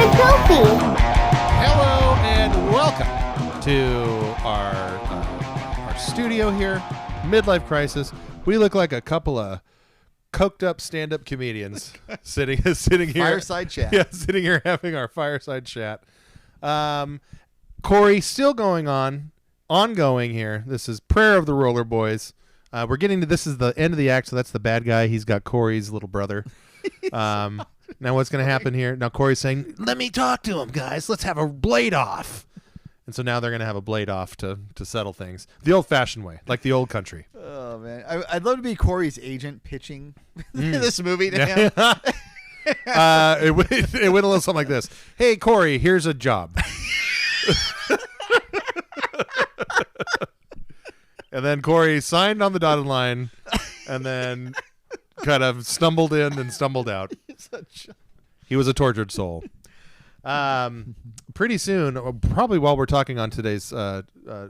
a trophy. Hello and welcome to our studio here, Midlife Krisis. We look like a couple of coked up stand-up comedians sitting here. Fireside chat. Yeah, sitting here having our fireside chat. Corey, still ongoing here. This is Prayer of the Roller Boys. We're getting to, this is the end of the act, so that's the bad guy. He's got Corey's little brother. Now what's going to happen here? Now Corey's saying, let me talk to him, guys. Let's have a blade off. And so now they're going to have a blade off to settle things. The old-fashioned way, like the old country. Oh, man. I'd love to be Corey's agent pitching this movie to him. It went a little something like this. Hey, Corey, here's a job. And then Corey signed on the dotted line and then kind of stumbled in and stumbled out. He was a tortured soul. Pretty soon, probably while we're talking on today's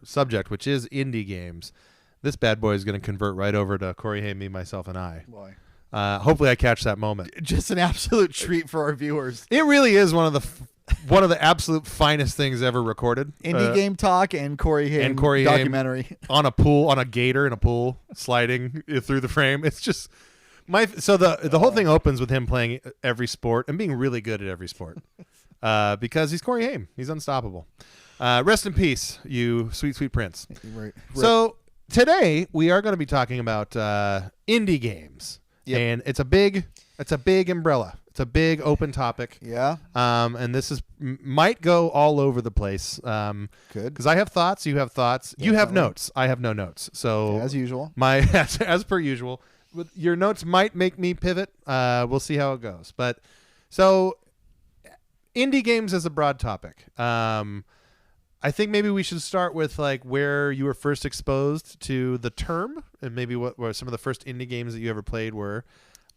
subject, which is indie games, this bad boy is going to convert right over to Corey, hey, me, myself, and I. Boy. Hopefully I catch that moment. Just an absolute treat for our viewers. It really is one of the absolute finest things ever recorded. Indie game talk and Corey Haim documentary. On a pool, on a gator in a pool, sliding through the frame. It's just the whole thing opens with him playing every sport and being really good at every sport. Because he's Corey Haim. He's unstoppable. Rest in peace, you sweet, sweet prince. Right. So today we are going to be talking about indie games. Yep. And it's a big umbrella. It's a big open topic. Yeah. And this might go all over the place. Good. Because I have thoughts. You have thoughts. Definitely. You have notes. I have no notes. So as usual. As per usual. Your notes might make me pivot. We'll see how it goes. But so indie games is a broad topic. I think maybe we should start with like where you were first exposed to the term and maybe what some of the first indie games that you ever played were.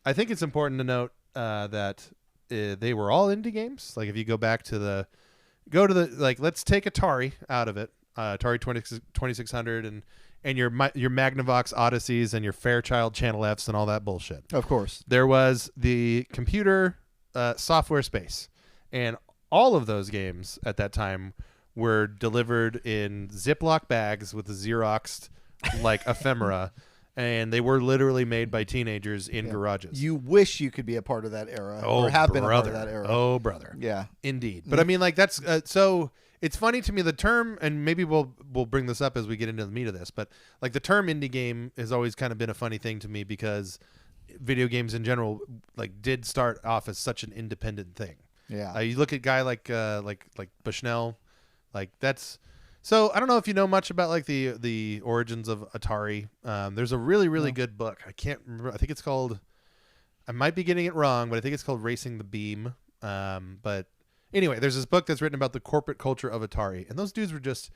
I think it's important to note that they were all indie games. Like if you go back to let's take Atari out of it, Atari 2600 and your Magnavox Odysseys and your Fairchild Channel Fs and all that bullshit. Of course. There was the computer software space, and all of those games at that time were delivered in Ziploc bags with a Xeroxed like ephemera, and they were literally made by teenagers in garages. You wish you could be a part of that era or have been a part of that era. Oh, brother. Yeah. Indeed. But I mean, like that's so it's funny to me the term, and maybe we'll bring this up as we get into the meat of this, but like the term indie game has always kind of been a funny thing to me because video games in general like did start off as such an independent thing. Yeah. You look at a guy like Bushnell. Like that's so I don't know if you know much about like the origins of Atari. There's a really good book. I can't remember. I think it's called, I might be getting it wrong, but I think it's called Racing the Beam. But anyway, there's this book that's written about the corporate culture of Atari. And those dudes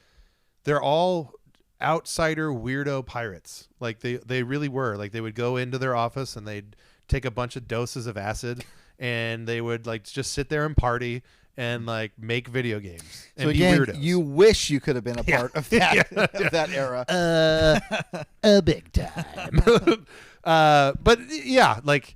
they're all outsider weirdo pirates. Like they really were. Like they would go into their office and they'd take a bunch of doses of acid and they would like just sit there and party and like make video games and so again, be weirdos. You wish you could have been a part of that of that era. A big time. But yeah, like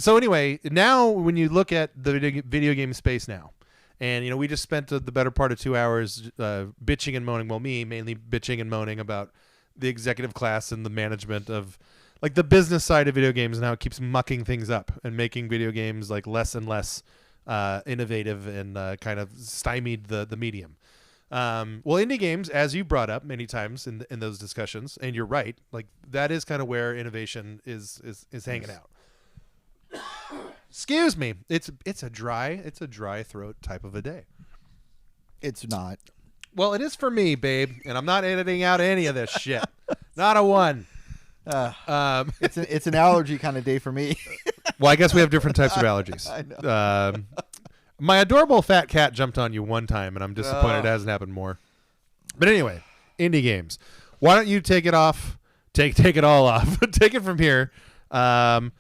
so anyway, now when you look at the video game space now, and we just spent the better part of 2 hours bitching and moaning. Well, me mainly bitching and moaning about the executive class and the management of like the business side of video games and how it keeps mucking things up and making video games like less and less innovative and kind of stymied the medium. Well, indie games, as you brought up many times in those discussions, and you're right, like that is kind of where innovation is hanging out. Excuse me. It's a dry throat type of a day. It's not. Well, it is for me, babe, and I'm not editing out any of this shit. Not a one. It's an allergy kind of day for me. Well, I guess we have different types of allergies. I know. My adorable fat cat jumped on you one time, and I'm disappointed it hasn't happened more. But anyway, indie games. Why don't you take it off? Take it all off. Take it from here, and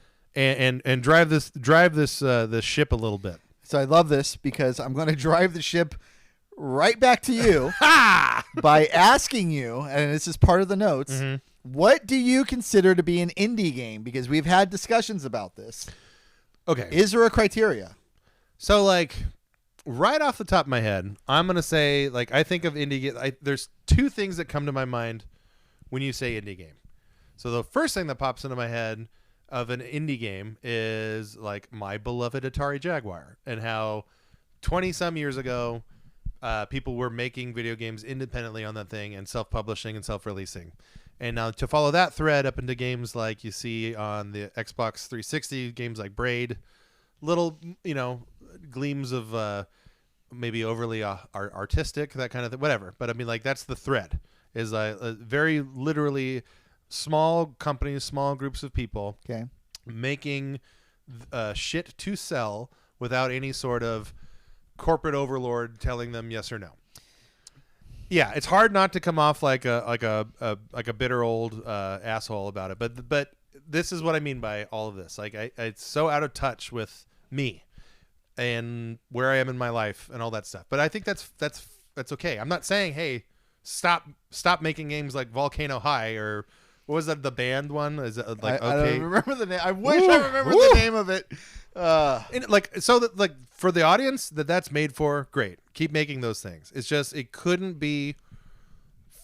drive this ship a little bit. So I love this because I'm going to drive the ship right back to you by asking you, and this is part of the notes. Mm-hmm. What do you consider to be an indie game? Because we've had discussions about this. Okay. Is there a criteria? So, like, right off the top of my head, I'm gonna say like I think of indie game. There's two things that come to my mind when you say indie game. So the first thing that pops into my head of an indie game is like my beloved Atari Jaguar, and how 20 some years ago people were making video games independently on that thing and self-publishing and self-releasing. And now to follow that thread up into games like you see on the Xbox 360, games like Braid, little, gleams of maybe overly artistic, that kind of thing, whatever. But I mean, like, that's the thread, is very literally small companies, small groups of people making shit to sell without any sort of corporate overlord telling them yes or no. Yeah, it's hard not to come off like a bitter old asshole about it, but this is what I mean by all of this. Like, it's so out of touch with me and where I am in my life and all that stuff. But I think that's okay. I'm not saying, hey, stop making games like Volcano High, or what was that, the band one? Is it like okay? I don't remember the name. I wish I remembered the name of it. And like, so that, like, for the audience that's made for, great. Keep making those things. It's just, it couldn't be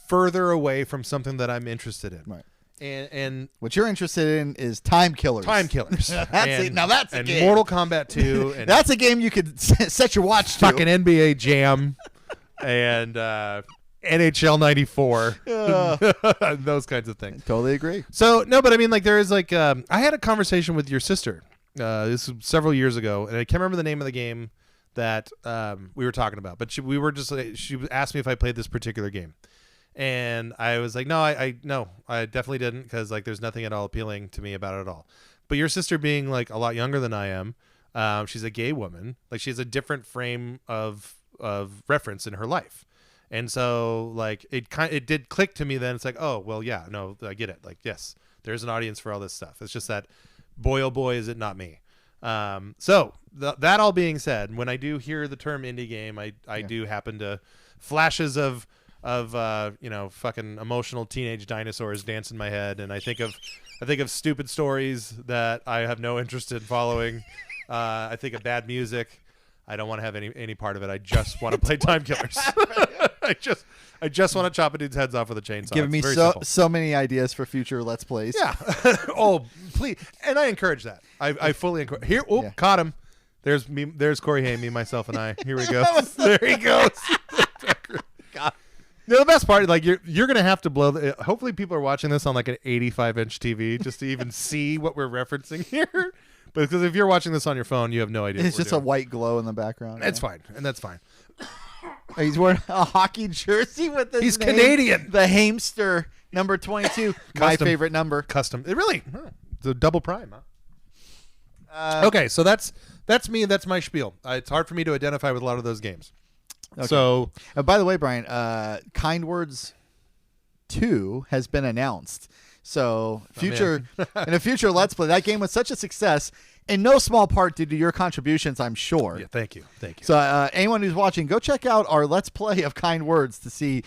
further away from something that I'm interested in. Right. And what you're interested in is Time Killers. Time Killers. That's a game. Mortal Kombat 2. And that's a game you could set your watch to. Fucking NBA Jam and NHL 94. Those kinds of things. Totally agree. So, no, but I mean, like, there is like, I had a conversation with your sister. This was several years ago, and I can't remember the name of the game that we were talking about. But she asked me if I played this particular game. And I was like, no, I definitely didn't, because like there's nothing at all appealing to me about it at all. But your sister, being like a lot younger than I am, she's a gay woman. Like, she has a different frame of reference in her life, and so like it did click to me then. It's like, oh well, yeah, no, I get it. Like, yes, there's an audience for all this stuff. It's just that, boy oh boy, is it not me. So that all being said, when I do hear the term indie game, I do happen to flashes of fucking emotional teenage dinosaurs dance in my head, and I think of stupid stories that I have no interest in following. I think of bad music. I don't want to have any part of it. I just want to play Time Killers. I just want to chop a dude's heads off with a chainsaw. Give me so many ideas for future Let's Plays. Yeah. Oh, please. And I encourage that. I fully encourage. Here, caught him. There's me. There's Corey Haim, me, myself, and I. Here we go. There he goes. God. The best part, like, you're gonna have to blow. Hopefully, people are watching this on like an 85-inch TV just to even see what we're referencing here. But because if you're watching this on your phone, you have no idea. It's just a white glow in the background. That's fine, and that's fine. He's wearing a hockey jersey with his name, Canadian. The Hamster, number 22, my favorite number. Custom. It really. It's a double prime, huh? Okay, so that's me. That's my spiel. It's hard for me to identify with a lot of those games. Okay. So, by the way, Brian, Kind Words 2 has been announced. So in a future Let's Play, that game was such a success, in no small part due to your contributions, I'm sure. Yeah, thank you. So anyone who's watching, go check out our Let's Play of Kind Words to see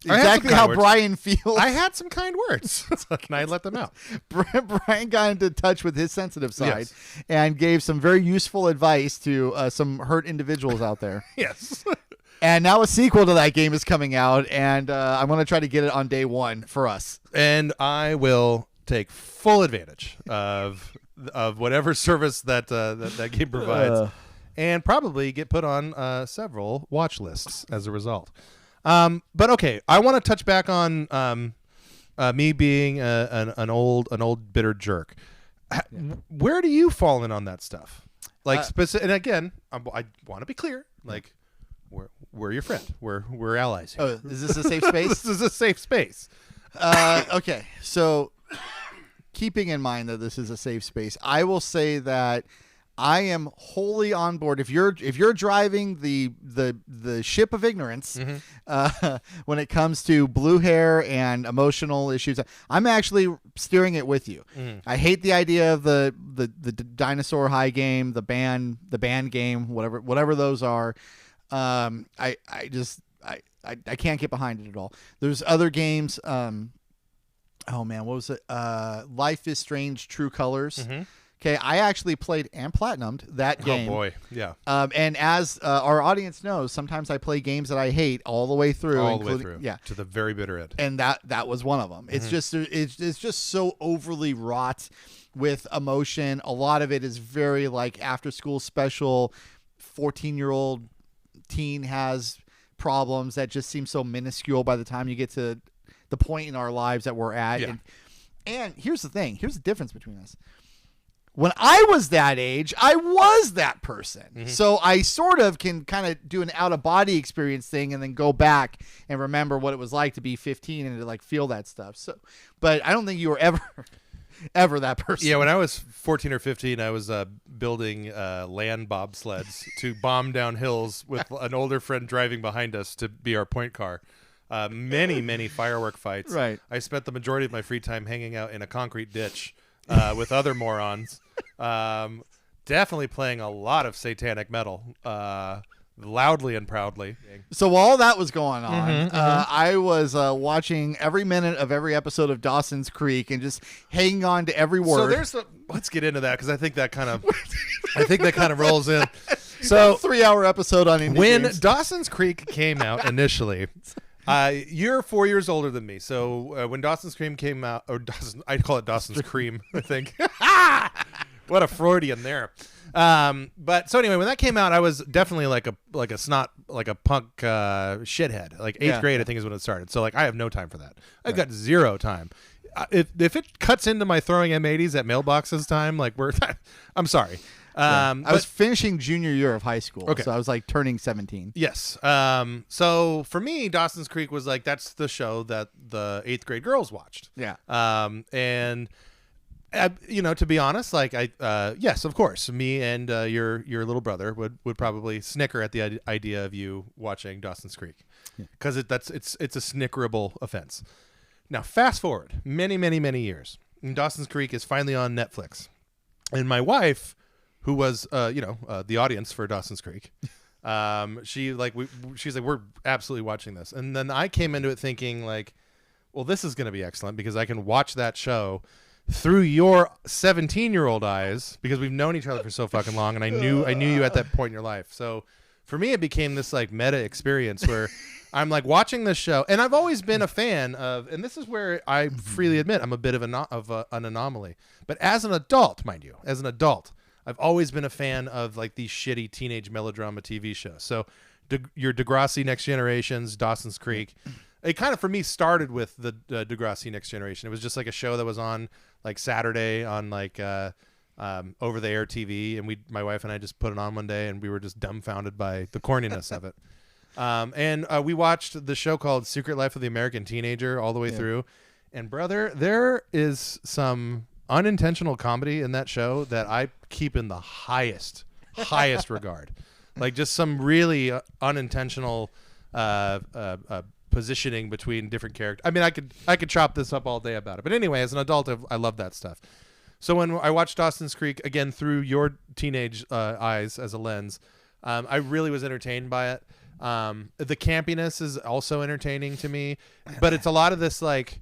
exactly how Brian feels. I had some kind words. Can I let them out? Brian got into touch with his sensitive side and gave some very useful advice to some hurt individuals out there. Yes. And now a sequel to that game is coming out, and I'm going to try to get it on day one for us. And I will take full advantage of whatever service that game provides, and probably get put on several watch lists as a result. But okay, I want to touch back on me being an old bitter jerk. Where do you fall in on that stuff? Like, and again, I want to be clear. Like, we're your friend. We're allies here. Oh, is this a safe space? This is a safe space. Okay, so keeping in mind that this is a safe space, I will say that I am wholly on board. If you're driving the ship of ignorance, when it comes to blue hair and emotional issues, I'm actually steering it with you. I hate the idea of the dinosaur high game, the band game, whatever those are. I can't get behind it at all. There's other games. Oh man, what was it? Life is Strange: True Colors Okay, I actually played and platinumed that game. Oh boy, yeah. And as our audience knows, sometimes I play games that I hate all the way through, All the way through, yeah, to the very bitter end. and that was one of them. Mm-hmm. It's just so overly wrought with emotion. A lot of it is very like after school special. 14-year-old teen has problems that just seem so minuscule by the time you get to the point in our lives that we're at. Yeah. And here's the thing. Here's the difference between us. When I was that age, I was that person. Mm-hmm. So I sort of can kind of do an out-of-body experience thing and then go back and remember what it was like to be 15 and to like feel that stuff. So, but I don't think you were ever that person. Yeah, when I was 14 or 15, I was building land bobsleds to bomb down hills with an older friend driving behind us to be our point car. Many firework fights. Right. I spent the majority of my free time hanging out in a concrete ditch with other morons. Definitely playing a lot of satanic metal, loudly and proudly. So while that was going on, I was watching every minute of every episode of Dawson's Creek and just hanging on to every word. So let's get into that because I think that kind of rolls in. So 3-hour episode on indie when games. Dawson's Creek came out initially. You're 4 years older than me, so when Dawson's Cream came out, or I call it Dawson's Cream, I think. What a Freudian there. But so anyway, when that came out, I was definitely like a punk shithead. Like eighth grade, I think is when it started. So like I have no time for that. I've got zero time. If it cuts into my throwing M80s at mailboxes time, like I'm sorry. I was finishing junior year of high school, Okay. so I was like turning 17. Yes. So for me, Dawson's Creek was like that's the show that the 8th grade girls watched. Yeah. And to be honest, like yes, of course, me and your little brother would probably snicker at the idea of you watching Dawson's Creek because it's a snickerable offense. Now, fast forward many Mm-hmm. years, and Dawson's Creek is finally on Netflix, and my wife, who was the audience for Dawson's Creek, she's like we're absolutely watching this, and then I came into it thinking like, well, this is going to be excellent because I can watch that show through your 17-year-old eyes because we've known each other for so fucking long, and I knew you at that point in your life. So for me, it became this like meta experience where I'm like watching this show, and I've always been a fan of, and this is where I freely admit I'm a bit of an anomaly. But as an adult, mind you, I've always been a fan of like these shitty teenage melodrama TV shows. So your Degrassi Next Generations, Dawson's Creek. It kind of for me started with the Degrassi Next Generation. It was just like a show that was on like Saturday on like over the air TV, and my wife and I just put it on one day, and we were just dumbfounded by the corniness of it. And we watched the show called Secret Life of the American Teenager all the way through. And brother, there is some unintentional comedy in that show that I keep in the highest regard. Like just some really unintentional positioning between different characters. I mean, I could chop this up all day about it. But anyway, as an adult, I love that stuff. So when I watched Dawson's Creek again through your teenage eyes as a lens, I really was entertained by it. The campiness is also entertaining to me, but it's a lot of this like,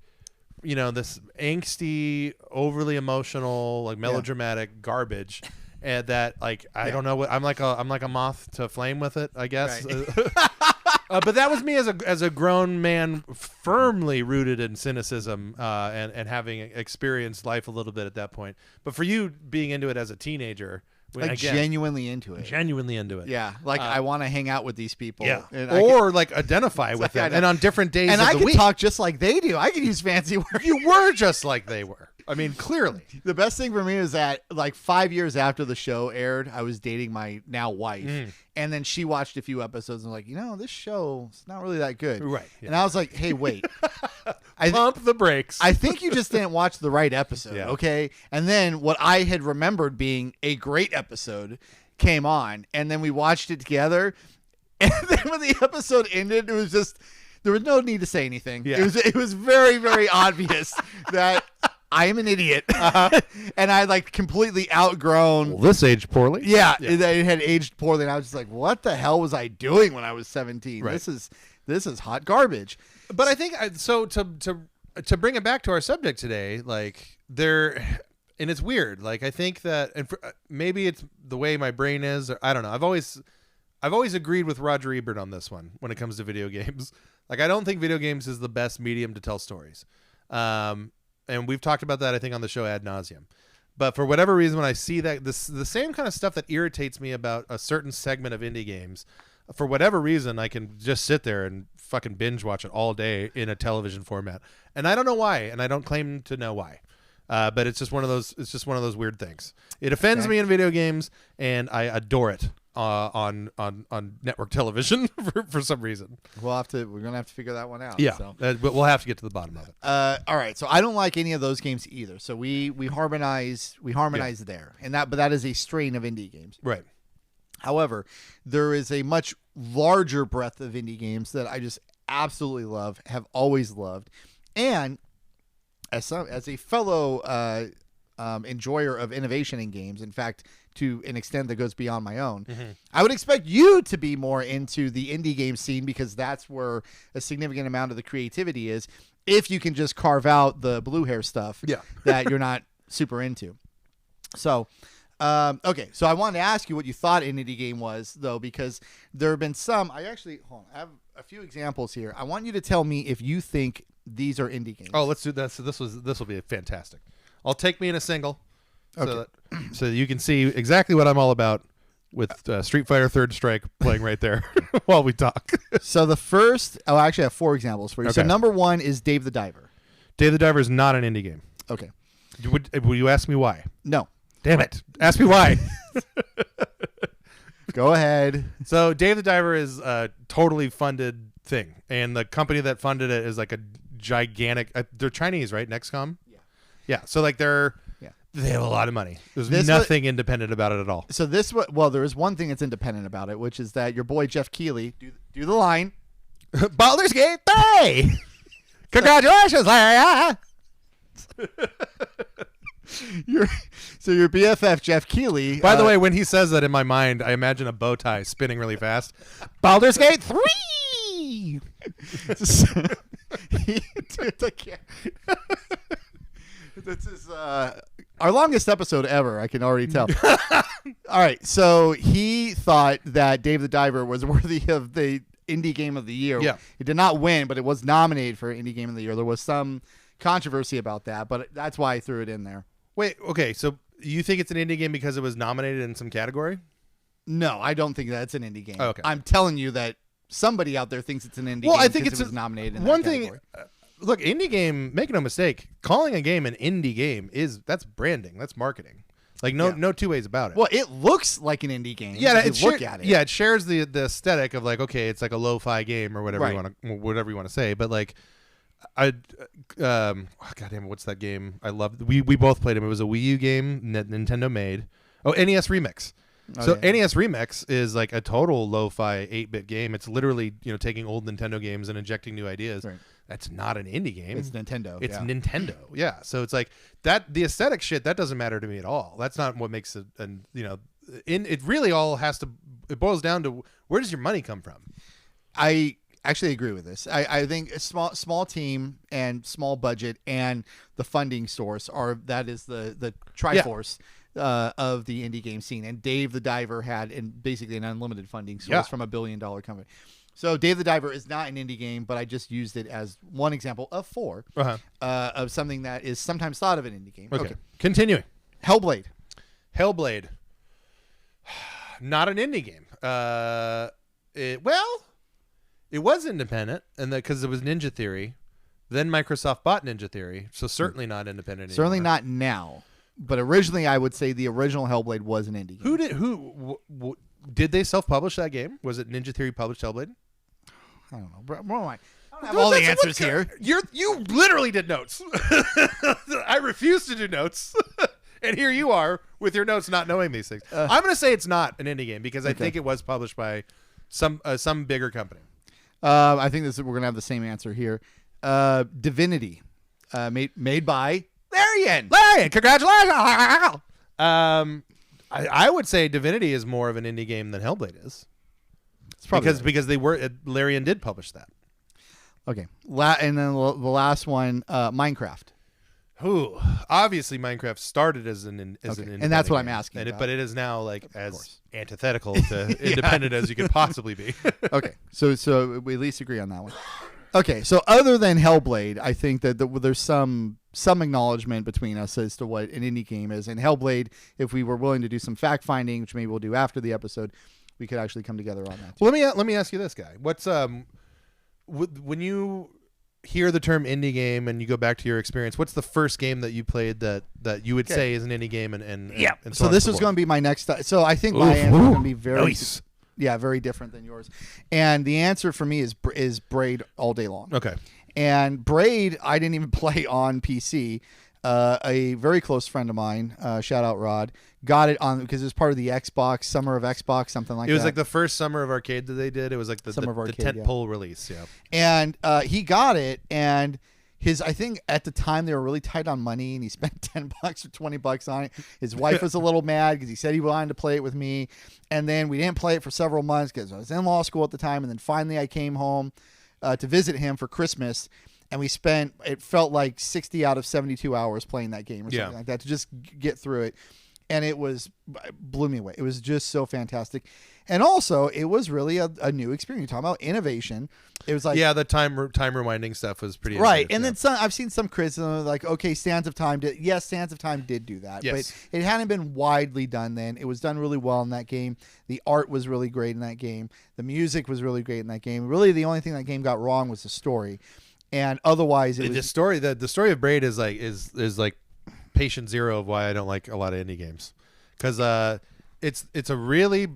this angsty, overly emotional, like melodramatic garbage, and that like I don't know what I'm like a moth to flame with it, I guess. Right. But that was me as a grown man, firmly rooted in cynicism and having experienced life a little bit at that point. But for you being into it as a teenager, genuinely into it. Yeah, like I want to hang out with these people. Yeah, and like identify with them, and on different days of the week. And I can talk just like they do. I can use fancy words. You were just like they were. I mean, clearly. The best thing for me is that like 5 years after the show aired, I was dating my now wife. And then she watched a few episodes and was like, this show is not really that good. Right. Yeah. And I was like, hey, wait. Pump the brakes. I think you just didn't watch the right episode, okay? And then what I had remembered being a great episode came on, and then we watched it together. And then when the episode ended, it was just, there was no need to say anything. Yeah. It was very, very obvious that I am an idiot, and I like completely outgrown. Well, this aged poorly. Yeah, it had aged poorly, and I was just like, "What the hell was I doing when I was 17? Right. This is hot garbage." But I think so. To bring it back to our subject today, like And it's weird. Like, I think that, and maybe it's the way my brain is, or I don't know. I've always agreed with Roger Ebert on this one when it comes to video games. Like, I don't think video games is the best medium to tell stories. And we've talked about that, I think, on the show ad nauseum. But for whatever reason, when I see that, the same kind of stuff that irritates me about a certain segment of indie games, for whatever reason, I can just sit there and fucking binge watch it all day in a television format. And I don't know why, and I don't claim to know why. But it's just one of those. It's just one of those weird things. It offends me in video games, and I adore it on network television for some reason. We're gonna have to figure that one out. Yeah, so. But we'll have to get to the bottom of it. All right. So I don't like any of those games either. So we harmonize there, but that is a strain of indie games. Right. However, there is a much larger breadth of indie games that I just absolutely love, have always loved, and as a fellow enjoyer of innovation in games, in fact, to an extent that goes beyond my own, I would expect you to be more into the indie game scene because that's where a significant amount of the creativity is. If you can just carve out the blue hair stuff that you're not super into. So, okay. So I wanted to ask you what you thought an indie game was, though, because there have been some. I have a few examples here. I want you to tell me if you think these are indie games. Oh, let's do that. So this will be fantastic. I'll take me in a single, so that you can see exactly what I'm all about with Street Fighter Third Strike playing right there while we talk. So the first, I actually have 4 examples for you. Okay. So number 1 is Dave the Diver. Dave the Diver is not an indie game. Okay. Will you ask me why? No. Damn it. Ask me why. Go ahead. So Dave the Diver is a totally funded thing, and the company that funded it is like a gigantic. They're Chinese, right? Nexcom. Yeah. So like they have a lot of money. There's nothing independent about it at all. So there is one thing that's independent about it, which is that your boy Jeff Keighley do the line. Baldur's Gate 3. Congratulations, Larry. Your BFF Jeff Keighley. By the way, when he says that, in my mind, I imagine a bow tie spinning really fast. Baldur's Gate 3. This is our longest episode ever. I can already tell. All right, so he thought that Dave the Diver was worthy of the Indie Game of the Year. Yeah, it did not win, but it was nominated for Indie Game of the Year. There was some controversy about that, but that's why I threw it in there. Wait, okay, so you think it's an indie game because it was nominated in some category? No, I don't think that's an indie game. Oh, okay. I'm telling you that somebody out there thinks it's an indie game. I think it was nominated in one that thing. category. Look, indie game. Make no mistake. Calling a game an indie game that's branding. That's marketing. Like no two ways about it. Well, it looks like an indie game. Yeah, if you look at it. Yeah, it shares the aesthetic of like, okay, it's like a lo-fi game or whatever Right. you want to say. But like, goddamn, what's that game? I love. We both played it. It was a Wii U game Nintendo made. Oh, NES Remix. So NES Remix is like a total lo-fi 8-bit game. It's literally taking old Nintendo games and injecting new ideas. Right. That's not an indie game. It's Nintendo. It's Nintendo. Yeah. So it's like that. The aesthetic shit that doesn't matter to me at all. That's not what makes it. And it really all has to. It boils down to where does your money come from? I actually agree with this. I think a small team and small budget and the funding source that is the triforce. Of the indie game scene, and Dave the Diver had basically an unlimited funding source from $1 billion company. So Dave the Diver is not an indie game, but I just used it as one example of 4 of something that is sometimes thought of an indie game. Okay. Continuing. Hellblade, not an indie game. It was independent, and because it was Ninja Theory, then Microsoft bought Ninja Theory, so certainly not independent. Certainly anymore. not now. But originally, I would say the original Hellblade was an indie game. Did they self-publish that game? Was it Ninja Theory published Hellblade? I don't know. I don't have all the answers here. You literally did notes. I refuse to do notes, and here you are with your notes, not knowing these things. I'm going to say it's not an indie game because I think it was published by some bigger company. I think we're going to have the same answer here. Divinity, made by. Larian, congratulations! I would say Divinity is more of an indie game than Hellblade is. It's probably because Larian did publish that. Okay, and then the last one, Minecraft. Who obviously Minecraft started as an independent and that's what I'm game, asking about. but it is now like as antithetical to independent as you could possibly be. Okay, so we at least agree on that one. Okay, so other than Hellblade, I think that there's some acknowledgement between us as to what an indie game is. And Hellblade, if we were willing to do some fact finding, which maybe we'll do after the episode, we could actually come together on that. Well, let me ask you this, guy. What's when you hear the term indie game and you go back to your experience, what's the first game that you played that you would say is an indie game? And so this is going to be my next. So I think my answer is going to be very nice. Yeah, very different than yours. And the answer for me is Braid all day long. Okay. And Braid, I didn't even play on PC. A very close friend of mine, shout out Rod, got it on because it was part of the Xbox Summer of Xbox, something like that. It was like the first Summer of Arcade that they did. It was like the tent pole release. Yeah. And he got it, and I think at the time they were really tight on money, and he spent $10 or $20 on it. His wife was a little mad because he said he wanted to play it with me, and then we didn't play it for several months because I was in law school at the time, and then finally I came home to visit him for Christmas. And we spent, it felt like 60 out of 72 hours playing that game or something like that to just get through it. And it blew me away. It was just so fantastic. And also, it was really a new experience. You're talking about innovation. It was like... Yeah, the time rewinding stuff was pretty right. And then I've seen some criticism like, okay, Sands of Time did... Yes, Sands of Time did do that. Yes. But it hadn't been widely done then. It was done really well in that game. The art was really great in that game. The music was really great in that game. Really, the only thing that game got wrong was the story. And otherwise, the story of Braid is like patient zero of why I don't like a lot of indie games, because it's a really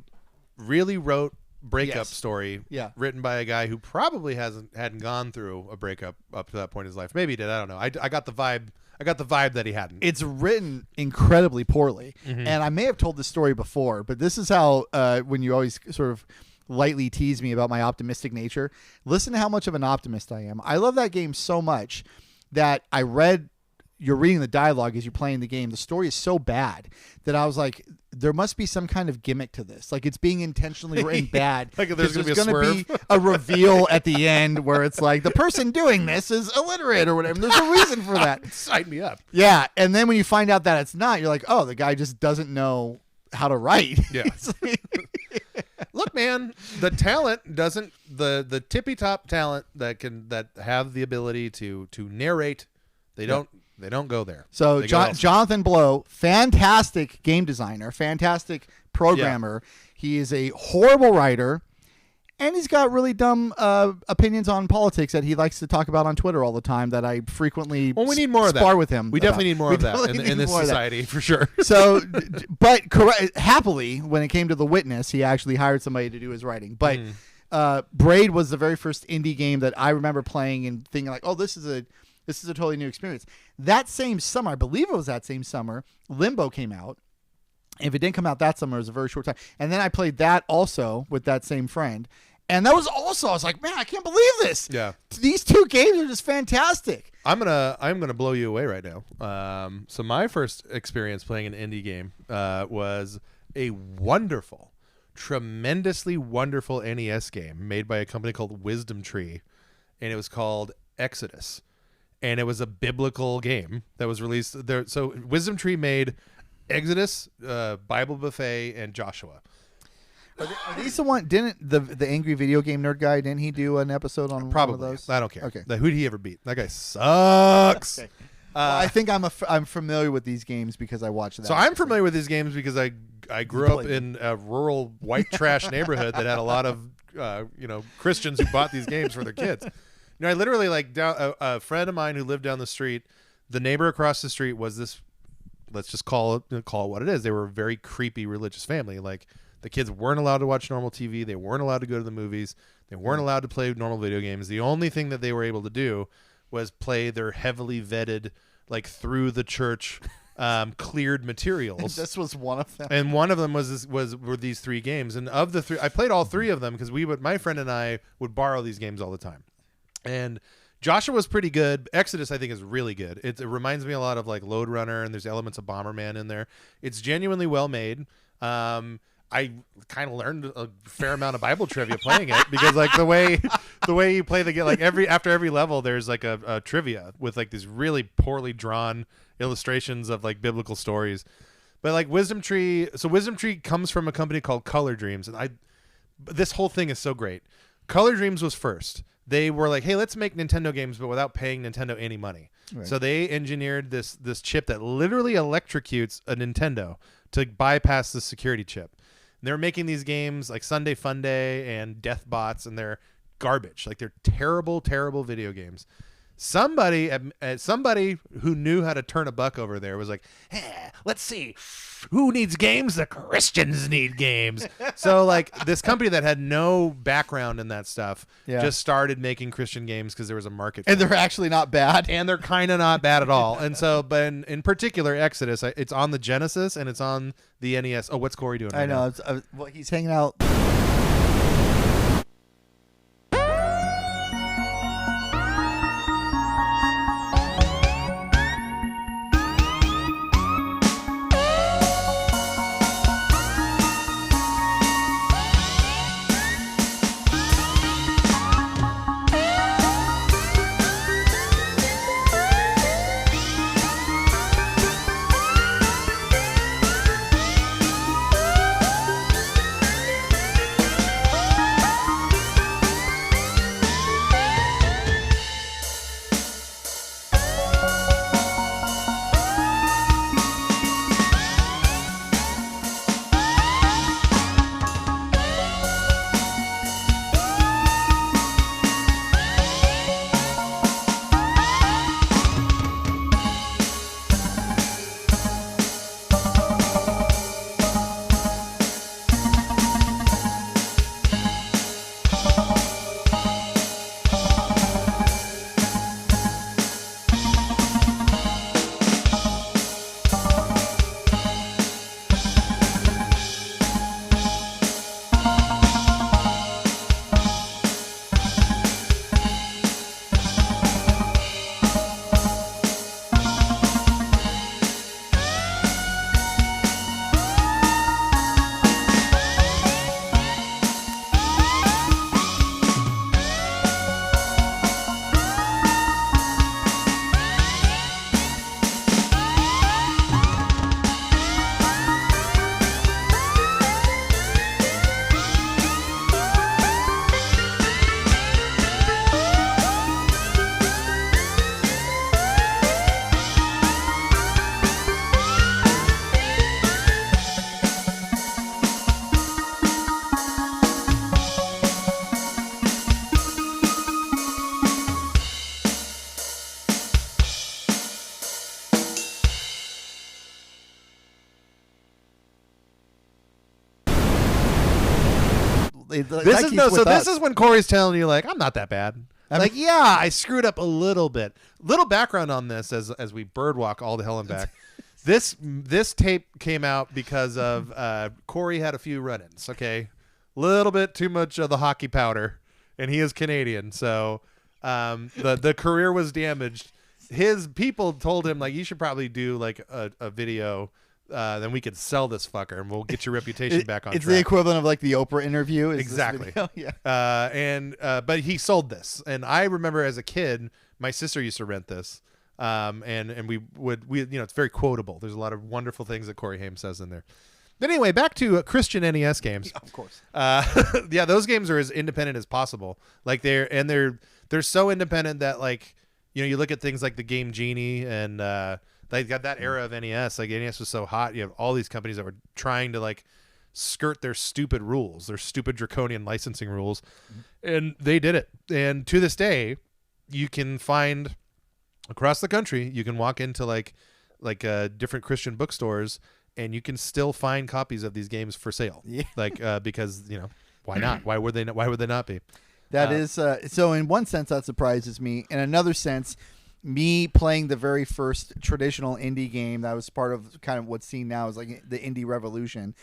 rote breakup story written by a guy who probably hadn't gone through a breakup up to that point in his life. Maybe he did. I don't know. I got the vibe that he hadn't. It's written incredibly poorly, and I may have told this story before, but this is how when you always sort of lightly tease me about my optimistic nature. Listen to how much of an optimist I am. I love that game so much that you're reading the dialogue as you're playing the game. The story is so bad that I was like, there must be some kind of gimmick to this. Like it's being intentionally written bad. Like there's going to be a reveal at the end where it's like the person doing this is illiterate or whatever. There's a reason for that. Sign me up. Yeah. And then when you find out that it's not, you're like, oh, the guy just doesn't know how to write. Yeah. Look, man, the talent doesn't the tippy top talent that have the ability to narrate. They don't go there. So Jonathan Blow, fantastic game designer, fantastic programmer. Yeah. He is a horrible writer, and he's got really dumb opinions on politics that he likes to talk about on Twitter all the time. That I frequently we need more spar of that. With him. We definitely need more of that in this society for sure. So, but happily, when it came to The Witness, he actually hired somebody to do his writing. But Braid was the very first indie game that I remember playing and thinking like, oh, this is a totally new experience. That same summer, I believe it was that same summer, Limbo came out. If it didn't come out that summer, it was a very short time. And then I played that also with that same friend. And that was also, I was like, man, I can't believe this. Yeah. These two games are just fantastic. I'm gonna blow you away right now. So my first experience playing an indie game was a wonderful, tremendously wonderful NES game made by a company called Wisdom Tree, and it was called Exodus. And it was a biblical game that was released there. So Wisdom Tree made Exodus, Bible Buffet, and Joshua. Are these the one? Didn't the angry video game nerd guy? Didn't he do an episode on probably one of those? I don't care. Okay, who did he ever beat? That guy sucks. Okay. Well, I think I'm familiar with these games because I watched that. So I'm familiar with these games because I grew up in a rural white trash neighborhood that had a lot of Christians who bought these games for their kids. I literally a friend of mine who lived down the street. The neighbor across the street was this. Let's just call it what it is. They were a very creepy religious family. Like the kids weren't allowed to watch normal TV. They weren't allowed to go to the movies. They weren't allowed to play normal video games. The only thing that they were able to do was play their heavily vetted, like through the church, cleared materials. And this was one of them. And one of them were these three games. And of the three, I played all three of them because my friend and I would borrow these games all the time. And Joshua was pretty good. Exodus, I think, is really good. It reminds me a lot of like Lode Runner, and there's elements of Bomberman in there. It's genuinely well made. I kind of learned a fair amount of Bible trivia playing it, because like the way you play the game, like after every level, there's like a trivia with like these really poorly drawn illustrations of like biblical stories. But like Wisdom Tree comes from a company called Color Dreams, and this whole thing is so great. Color Dreams was first. They were like, hey, let's make Nintendo games, but without paying Nintendo any money. Right. So they engineered this chip that literally electrocutes a Nintendo to bypass the security chip. And they were making these games like Sunday Fun Day and Death Bots, and they're garbage. Like they're terrible, terrible video games. Somebody who knew how to turn a buck over there was like, hey, let's see, who needs games? The Christians need games. So like this company that had no background in that stuff just started making Christian games because there was a market. And they're actually not bad. And they're kind of not bad at all. And so, but in particular, Exodus, it's on the Genesis and it's on the NES. Oh, what's Corey doing right now? Well, he's hanging out. This is when Corey's telling you like, I'm not that bad. Like, yeah, I screwed up a little bit. Little background on this as we birdwalk all the hell and back. This tape came out because of Corey had a few run-ins. Okay, little bit too much of the hockey powder, and he is Canadian, so the career was damaged. His people told him like, you should probably do like a video. Then we could sell this fucker and we'll get your reputation back on track. It's the equivalent of like the Oprah interview. Exactly. Yeah. But he sold this. And I remember as a kid, my sister used to rent this. And we it's very quotable. There's a lot of wonderful things that Corey Haim says in there. But anyway, back to Christian NES games. Of course. Yeah, those games are as independent as possible. Like they're so independent that like, you look at things like the game Genie and, they got that era of NES. Like NES was so hot. You have all these companies that were trying to like skirt their stupid rules, their stupid draconian licensing rules, and they did it. And to this day, you can find across the country. You can walk into like different Christian bookstores, and you can still find copies of these games for sale. Yeah. Like because why not? Why would they not be? That is so. In one sense, that surprises me. In another sense, me playing the very first traditional indie game that was part of kind of what's seen now as like the indie revolution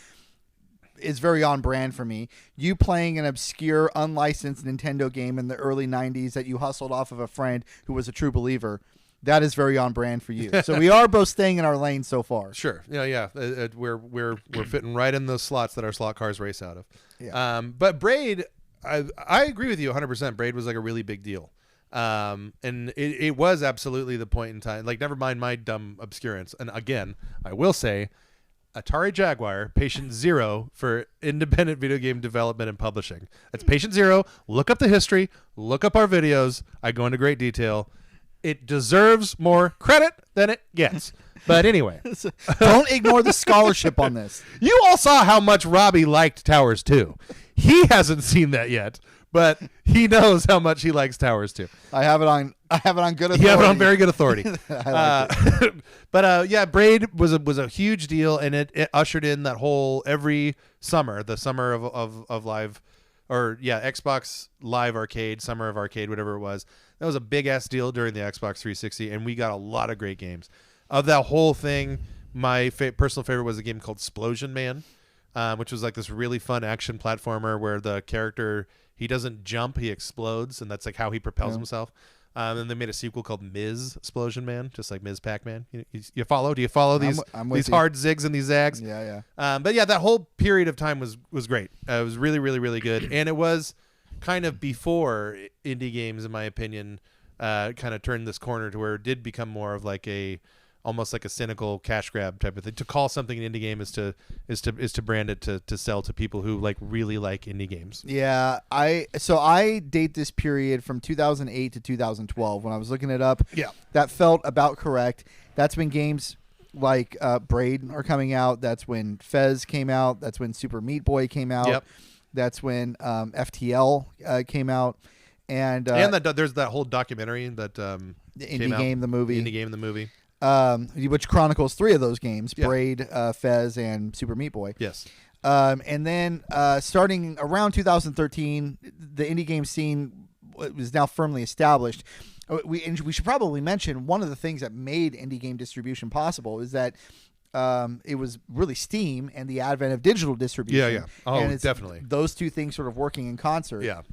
is very on brand for me. You playing an obscure, unlicensed Nintendo game in the early 90s that you hustled off of a friend who was a true believer that is very on brand for you. So we are both staying in our lane so far. Sure. Yeah. We're fitting right in those slots that our slot cars race out of. Yeah. But Braid, I agree with you 100%. Braid was like a really big deal. And it was absolutely the point in time. Like, never mind my dumb obscurance. And again, I will say, Atari Jaguar, patient 0 for independent video game development and publishing. That's patient 0. Look up the history. Look up our videos. I go into great detail. It deserves more credit than it gets. But anyway. Don't ignore the scholarship on this. You all saw how much Robby liked Towers 2. He hasn't seen that yet, but he knows how much he likes Towers 2. I have it on good authority. You have it on very good authority. I like it. But yeah, Braid was a huge deal, and it ushered in that whole every summer, the summer of live, or yeah, Xbox Live Arcade, Summer of Arcade, whatever it was. That was a big ass deal during the Xbox 360, and we got a lot of great games. Of that whole thing, my personal favorite was a game called Splosion Man, which was like this really fun action platformer where the character, he doesn't jump, he explodes, and that's like how he propels himself. And they made a sequel called Ms. Splosion Man, just like Ms. Pac-Man. You follow? Do you follow these hard zigs and these zags? Yeah. But yeah, that whole period of time was great. It was really, really, really good, and it was kind of before indie games, in my opinion, kind of turned this corner to where it did become more of like almost like a cynical cash grab type of thing. To call something an indie game is to brand it to sell to people who like really like indie games. Yeah, I date this period from 2008 to 2012 when I was looking it up. Yeah, that felt about correct. That's when games like Braid are coming out. That's when Fez came out. That's when Super Meat Boy came out. Yep. That's when FTL came out. And that there's that whole documentary that the Indie Game, the movie. Indie Game, the movie. Which chronicles 3 of those games: Yeah. Braid, Fez, and Super Meat Boy. Yes. And then starting around 2013, the indie game scene was now firmly established. We should probably mention one of the things that made indie game distribution possible is that it was really Steam and the advent of digital distribution. Yeah. Oh, and definitely. Those two things sort of working in concert. Yeah.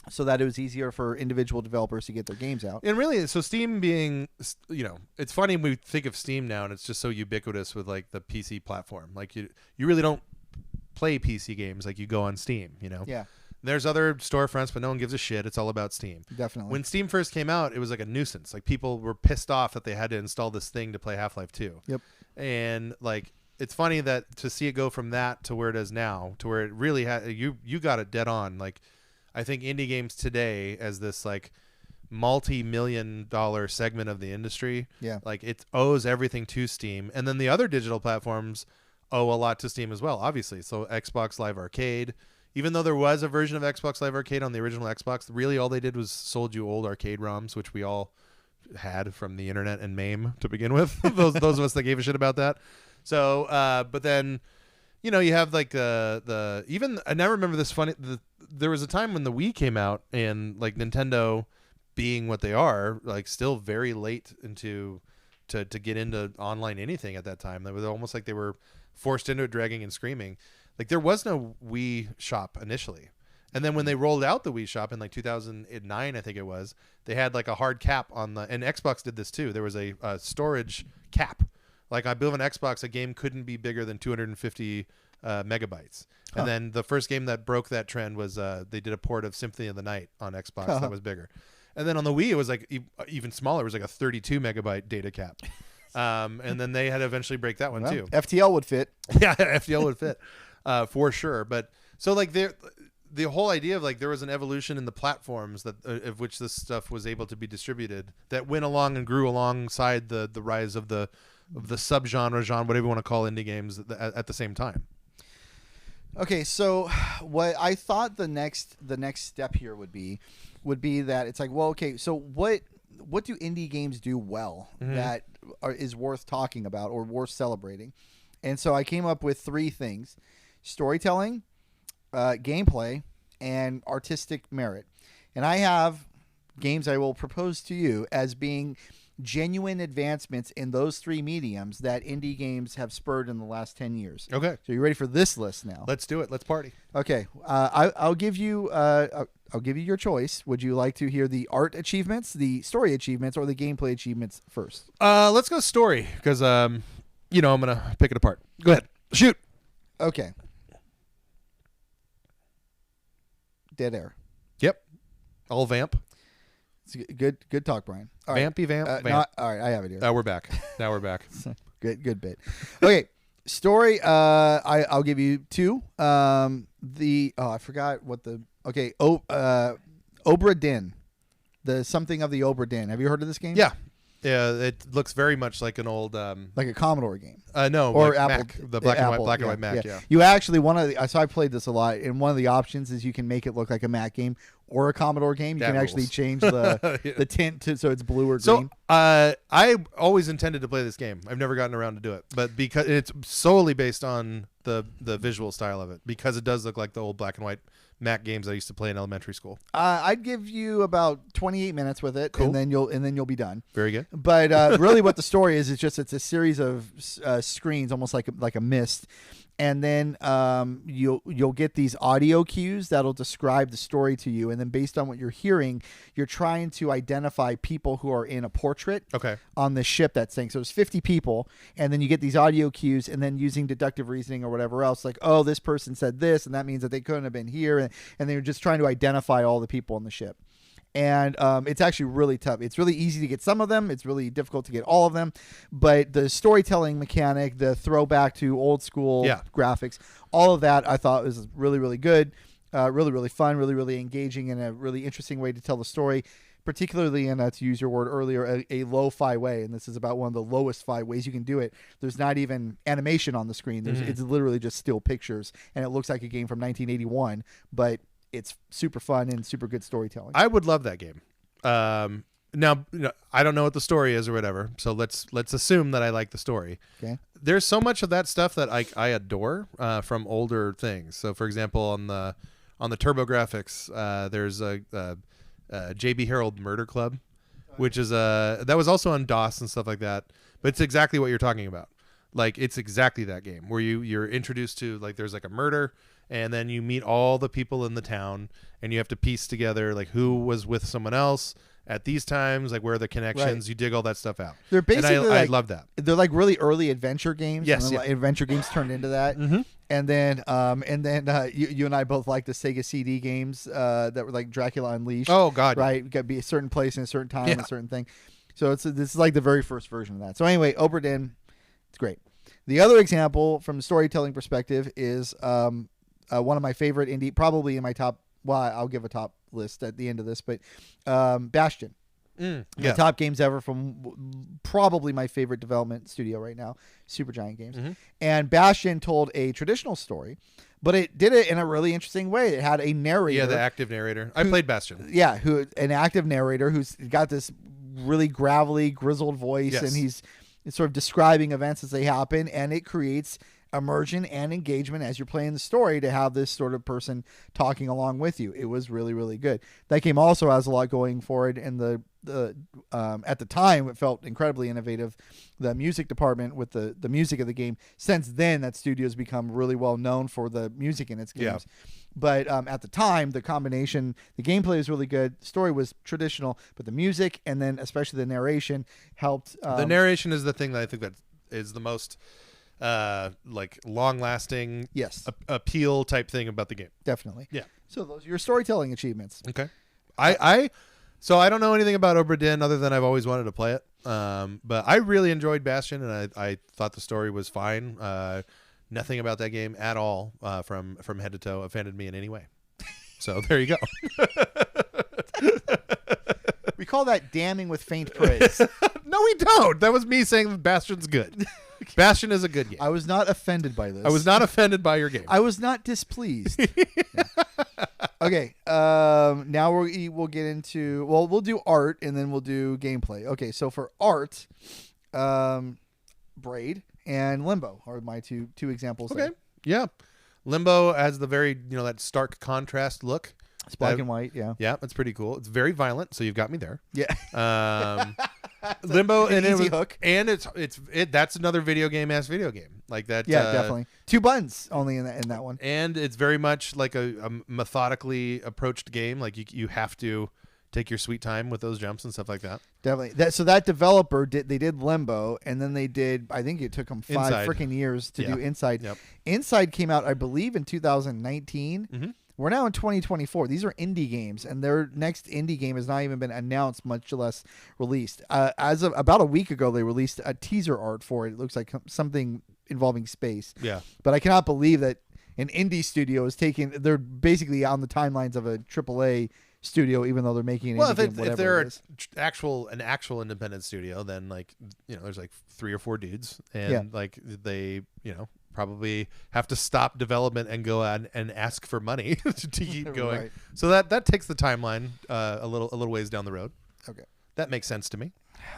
So that it was easier for individual developers to get their games out. And really, so Steam being, it's funny when we think of Steam now, and it's just so ubiquitous with like the PC platform. Like you really don't play PC games like you go on Steam, Yeah, There's other storefronts, but no one gives a shit. It's all about Steam. definitely. When Steam first came out, it was like a nuisance. Like people were pissed off that they had to install this thing to play Half-Life 2. Yep. And like, it's funny that to see it go from that to where it is now, to where it really you got it dead on. Like, I think indie games today, as this like multi-million-dollar segment of the industry, like it owes everything to Steam, and then the other digital platforms owe a lot to Steam as well, obviously. So Xbox Live Arcade, even though there was a version of Xbox Live Arcade on the original Xbox, really all they did was sold you old arcade ROMs, which we all had from the internet and MAME to begin with. those of us that gave a shit about that. So, but then, you have like even, and I remember this funny. There was a time when the Wii came out, and like Nintendo, being what they are, like still very late to get into online anything at that time. It was almost like they were forced into it, dragging and screaming. Like there was no Wii shop initially. And then when they rolled out the Wii shop in like 2009, I think it was, they had like a hard cap on and Xbox did this too. There was a storage cap. Like I believe on Xbox, a game couldn't be bigger than 250 megabytes. And then the first game that broke that trend was they did a port of Symphony of the Night on Xbox that was bigger. And then on the Wii, it was like even smaller. It was like a 32 megabyte data cap. And then they had to eventually break that one too. FTL would fit. Yeah, FTL would fit for sure. But so like the whole idea of like there was an evolution in the platforms that of which this stuff was able to be distributed that went along and grew alongside the rise of the subgenre, whatever you want to call indie games at the same time. Okay, so what I thought the next step here would be that it's like, well, okay, so what do indie games do well that is worth talking about or worth celebrating? And so I came up with 3 things: storytelling, gameplay, and artistic merit. And I have games I will propose to you as being genuine advancements in those three mediums that indie games have spurred in the last 10 years. Okay. So you ready for this list now? Let's do it. Let's party. Okay. I'll give you your choice. Would you like to hear the art achievements, the story achievements, or the gameplay achievements first? Let's go story because I'm gonna pick it apart. Go ahead. Shoot. Okay. Dead air. Yep. All vamp. It's good talk, Brian. All right. Vampy vamp. No, all right, I have it here. Now we're back. Good bit. Okay. Story. I'll give you two. I forgot what the. Okay. Obra Dinn. The something of the Obra Dinn. Have you heard of this game? Yeah. Yeah, it looks very much like an old like a Commodore game. No, or like Apple, Mac, the black and white Mac. Yeah. You actually so I played this a lot, and one of the options is you can make it look like a Mac game or a Commodore game. You can actually change the the tint so it's blue or green. So I always intended to play this game. I've never gotten around to do it, but because it's solely based on the visual style of it, because it does look like the old black and white Mac games I used to play in elementary school. I'd give you about 28 minutes with it, cool. and then you'll be done. Very good. But really, what the story is it's a series of screens, almost like a mist, and then you'll get these audio cues that'll describe the story to you, and then based on what you're hearing, you're trying to identify people who are in a portrait. Okay. On the ship that's saying. So there's 50 people, and then you get these audio cues, and then using deductive reasoning or whatever else, like, oh, this person said this, and that means that they couldn't have been here, and they're just trying to identify all the people on the ship. And it's actually really tough. It's really easy to get some of them. It's really difficult to get all of them. But the storytelling mechanic, the throwback to old school graphics, all of that I thought was really, really good, really, really fun, really, really engaging, and a really interesting way to tell the story, particularly in, to use your word earlier, a lo-fi way. And this is about one of the lowest fi ways you can do it. There's not even animation on the screen. It's literally just still pictures, and it looks like a game from 1981, but it's super fun and super good storytelling. I would love that game. Now, I don't know what the story is or whatever, so let's assume that I like the story. Okay. There's so much of that stuff that I adore from older things. So, for example, on the TurboGrafx, there's a JB Harold Murder Club, which is that was also on DOS and stuff like that. But it's exactly what you're talking about. Like, it's exactly that game where you're introduced to, like, there's like a murder, and then you meet all the people in the town, and you have to piece together like who was with someone else at these times, like where are the connections. Right. You dig all that stuff out. They're basically I love that. They're like really early adventure games. Yes, and adventure games turned into that. Mm-hmm. And then you and I both like the Sega CD games that were like Dracula Unleashed. Oh God, right? You got to be a certain place in a certain time, a certain thing. So this is like the very first version of that. So anyway, Obra Dinn, it's great. The other example from a storytelling perspective is one of my favorite indie, probably in my top. Well, I'll give a top list at the end of this, but Bastion. The top games ever from probably my favorite development studio right now, Supergiant Games. Mm-hmm. And Bastion told a traditional story, but it did it in a really interesting way. It had a narrator. Yeah, the active narrator. I played Bastion. Yeah, an active narrator who's got this really gravelly, grizzled voice, and he's sort of describing events as they happen, and it creates immersion and engagement as you're playing the story to have this sort of person talking along with you. It was really, really good. That game also has a lot going for it, and the at the time it felt incredibly innovative. The music department with the music of the game. Since then, that studio's become really well known for the music in its games. Yeah. But at the time, the combination, the gameplay was really good. The story was traditional, but the music and then especially the narration helped. The narration is the thing that I think that is the most like long-lasting appeal type thing about the game. Definitely. Yeah. So those are your storytelling achievements. Okay. So I don't know anything about Obra Dinn other than I've always wanted to play it. But I really enjoyed Bastion, and I thought the story was fine. Nothing about that game at all from head to toe offended me in any way. So there you go. We call that damning with faint praise. No, we don't. That was me saying Bastion's good. Bastion is a good game. I was not offended by this. I was not offended by your game. I was not displeased. Yeah. Okay. Now we'll get into, we'll do art and then we'll do gameplay. Okay. So for art, Braid and Limbo are my two examples. Okay. There. Yeah. Limbo has the very, that stark contrast look. It's black and white. Yeah. Yeah. It's pretty cool. It's very violent. So you've got me there. Yeah. Limbo, an and easy hook. And that's another video game like that. Yeah, definitely. 2 buttons only in that one. And it's very much like a methodically approached game. Like you have to take your sweet time with those jumps and stuff like that. Definitely. So that developer did Limbo, and then they did. I think it took them 5 freaking years to do Inside. Yep. Inside came out, I believe, in 2019. Mm-hmm. We're now in 2024. These are indie games, and their next indie game has not even been announced, much less released. As of about a week ago, they released a teaser art for it. It looks like something involving space. Yeah. But I cannot believe that an indie studio is taking. They're basically on the timelines of a AAA studio, even though they're making an indie game, if they're an actual independent studio, then there's like 3 or 4 dudes, and like they probably have to stop development and go out and ask for money to keep going. Right. So that takes the timeline a little ways down the road. Okay, that makes sense to me.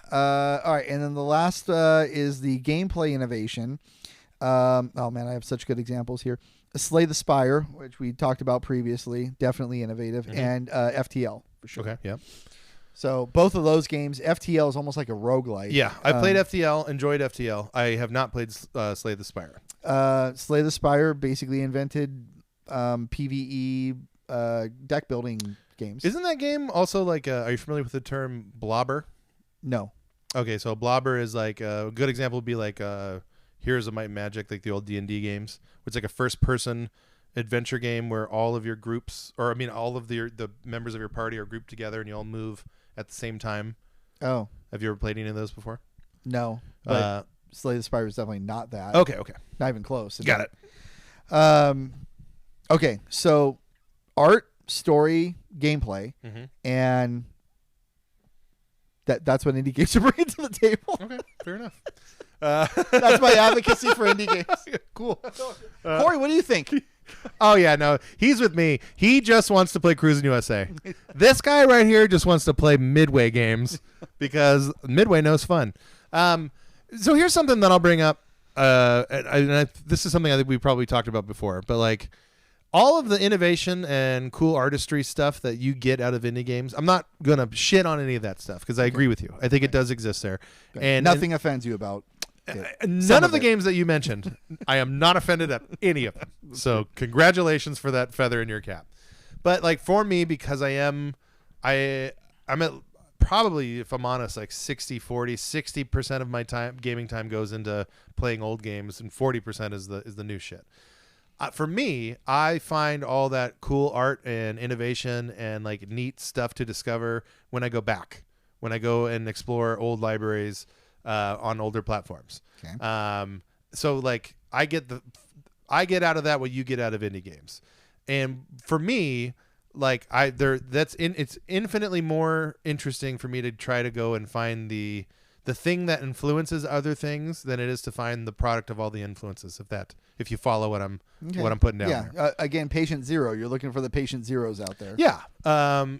All right, and then the last is the gameplay innovation. Oh man, I have such good examples here. Slay the Spire, which we talked about previously, definitely innovative, and FTL for sure. Okay, yeah. So both of those games, FTL is almost like a roguelike. Yeah, I played FTL, enjoyed FTL. I have not played Slay the Spire. Slay the Spire basically invented PvE deck building games. Isn't that game also like, are you familiar with the term blobber? No. Okay, so blobber is like, a good example would be like Heroes of Might and Magic, like the old D&D games. It's like a first-person adventure game where all of your groups, all of the members of your party are grouped together and you all move at the same time. Oh. Have you ever played any of those before? No. But Slay the Spire is definitely not that. Okay. Not even close. Got it. Okay, so art, story, gameplay, and that's what indie games are bringing to the table. Okay, fair enough. That's my advocacy for indie games. Cool. Corey, what do you think? Oh, yeah, no, he's with me. He just wants to play Cruis'n USA. This guy right here just wants to play Midway games because Midway knows fun. So here's something that I'll bring up. This is something I think we probably talked about before, but like all of the innovation and cool artistry stuff that you get out of indie games, I'm not going to shit on any of that stuff because I agree with you. I think it does exist there. And nothing offends you about none of the games that you mentioned, I am not offended at any of them. So congratulations for that feather in your cap. But like for me, because I'm at probably, if I'm honest, like 60% of my gaming time goes into playing old games, and 40% is the new shit. For me, I find all that cool art and innovation and like neat stuff to discover when I go back, when I go and explore old libraries on older platforms. Okay. So like I get out of that what you get out of indie games, and for me, like it's infinitely more interesting for me to try to go and find the thing that influences other things than it is to find the product of all the influences. If you follow what I'm putting down there. Yeah. Again, patient zero. You're looking for the patient zeros out there. Yeah.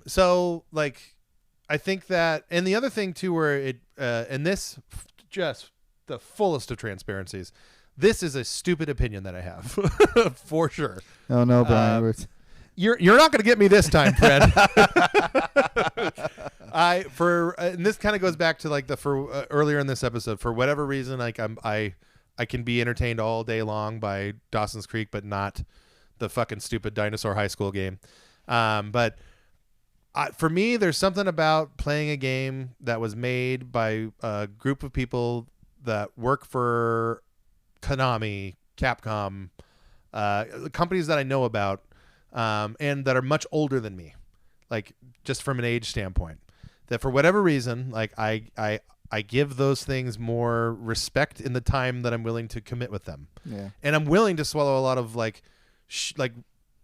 So like, I think that, and the other thing too, where it, and this just the fullest of transparencies, this is a stupid opinion that I have for sure. Oh no, Brian. You're not going to get me this time, Fred. And this kind of goes back to like earlier in this episode. For whatever reason, like I can be entertained all day long by Dawson's Creek, but not the fucking stupid dinosaur high school game. But for me, there's something about playing a game that was made by a group of people that work for Konami, Capcom, companies that I know about. And that are much older than me, like just from an age standpoint, that for whatever reason, like I give those things more respect in the time that I'm willing to commit with them. Yeah. And I'm willing to swallow a lot of like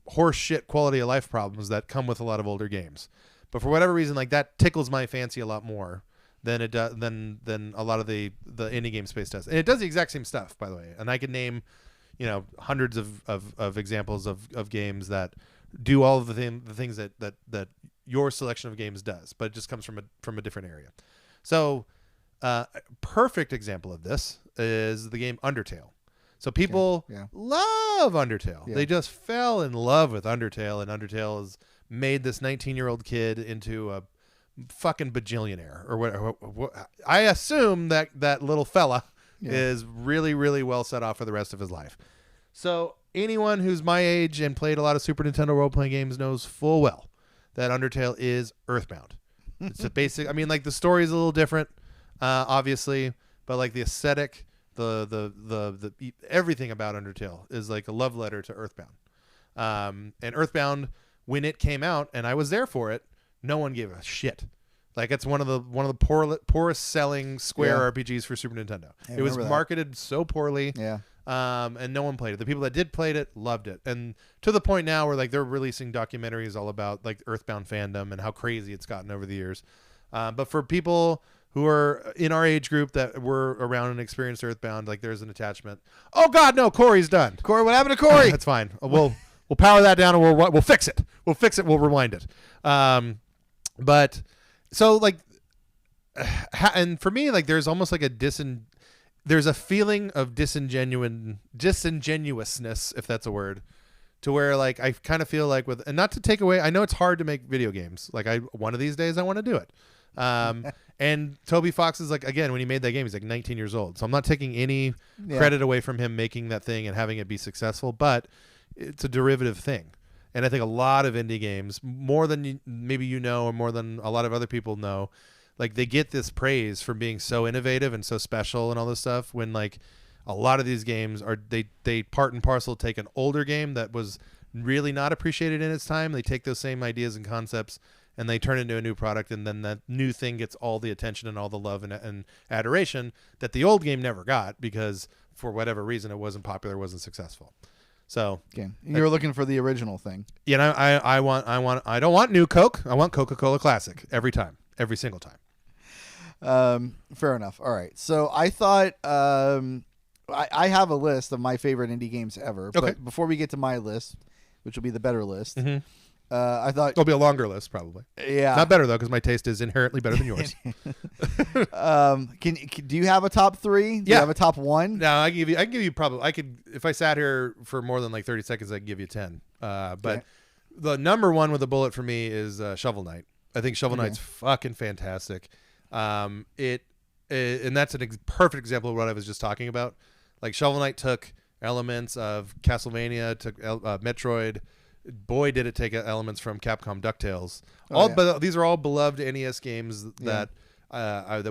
horse shit quality of life problems that come with a lot of older games. But for whatever reason, like that tickles my fancy a lot more than it does, than a lot of the indie game space does. And it does the exact same stuff, by the way. And I could name, hundreds of examples of games that do all of the things that your selection of games does, but it just comes from a different area. So, perfect example of this is the game Undertale. So people love Undertale. Yeah. They just fell in love with Undertale, and Undertale has made this 19-year-old kid into a fucking bajillionaire or what. I assume that little fella is really, really well set off for the rest of his life. So anyone who's my age and played a lot of Super Nintendo role-playing games knows full well that Undertale is Earthbound. It's a basic. I mean, like the story is a little different, obviously, but like the aesthetic, the everything about Undertale is like a love letter to Earthbound. And Earthbound, when it came out, and I was there for it, no one gave a shit. Like it's one of the poorest selling Square RPGs for Super Nintendo. It was marketed so poorly. Yeah. And no one played it. The people that did played it loved it, and to the point now where like they're releasing documentaries all about like Earthbound fandom and how crazy it's gotten over the years. But for people who are in our age group that were around and experienced Earthbound, like there's an attachment. Oh God, no, Corey's done. Corey, what happened to Corey? That's fine. We'll power that down and we'll fix it. We'll fix it. We'll rewind it. But so like, and for me, like there's almost like there's a feeling of disingenuousness, if that's a word, to where like I kind of feel like and not to take away, I know it's hard to make video games. Like one of these days I want to do it. And Toby Fox is like, again, when he made that game, he's like 19 years old. So I'm not taking any credit away from him making that thing and having it be successful, but it's a derivative thing. And I think a lot of indie games, more than maybe you know, or more than a lot of other people know, like they get this praise for being so innovative and so special and all this stuff, when like a lot of these games are they part and parcel take an older game that was really not appreciated in its time. They take those same ideas and concepts and they turn it into a new product, and then that new thing gets all the attention and all the love and adoration that the old game never got, because for whatever reason it wasn't popular, wasn't successful. So you were looking for the original thing. Yeah, and I don't want new Coke. I want Coca-Cola Classic every single time. Fair enough. All right. So I thought I have a list of my favorite indie games ever. Okay. But before we get to my list, which will be the better list, I thought it'll be a longer list probably. Yeah. Not better though, because my taste is inherently better than yours. Do you have a top three? Do you have a top one? No, I can give you probably. I could, if I sat here for more than like 30 seconds, I could give you 10. But the number one with a bullet for me is Shovel Knight. I think Shovel Knight's fucking fantastic. And that's a perfect example of what I was just talking about. Like Shovel Knight took elements of Castlevania, took Metroid. Boy, did it take elements from Capcom DuckTales. But these are all beloved NES games that